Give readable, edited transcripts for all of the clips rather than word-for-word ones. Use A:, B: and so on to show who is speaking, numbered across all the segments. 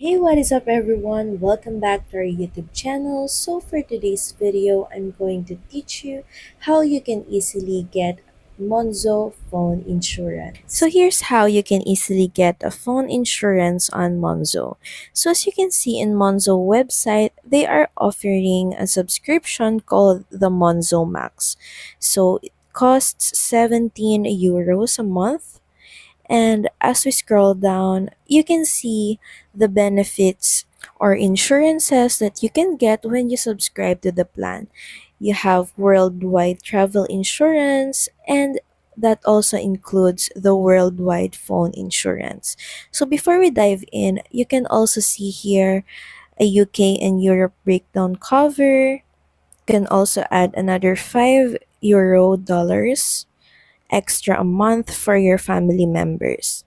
A: Hey, what is up everyone? Welcome back to our YouTube channel. So for today's video, I'm going to teach you how you can easily get Monzo phone insurance. So here's how you can easily get a phone insurance on Monzo. So as you can see in Monzo website, they are offering a subscription called the Monzo Max. So it costs 17 euros a month, and as we scroll down, you can see the benefits or insurances that you can get when you subscribe to the plan. You have worldwide travel insurance, and that also includes the worldwide phone insurance. So before we dive in, you can also see here a UK and Europe breakdown cover. You can also add another 5 euro dollars extra a month for your family members.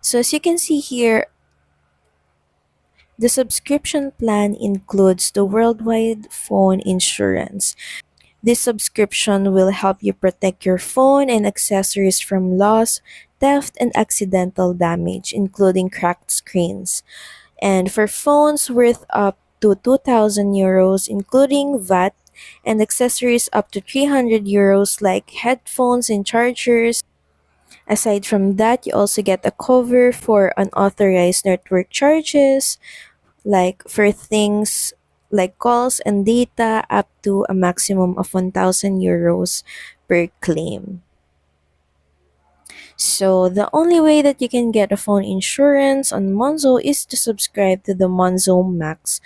A: So as you can see here, the subscription plan includes the worldwide phone insurance. This subscription will help you protect your phone and accessories from loss, theft, and accidental damage, including cracked screens. And for phones worth up to 2,000 euros, including VAT, and accessories up to 300 euros like headphones and chargers. Aside from that, you also get a cover for unauthorized network charges, like for things like calls and data up to a maximum of 1,000 euros per claim. So the only way that you can get a phone insurance on Monzo is to subscribe to the Monzo Max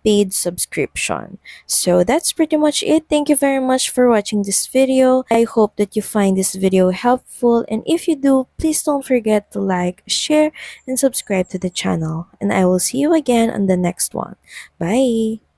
A: paid subscription. So that's pretty much it. Thank you very much for watching this video. I hope that you find this video helpful, and if you do, please don't forget to like, share, and subscribe to the channel. And I will see you again on the next one. Bye!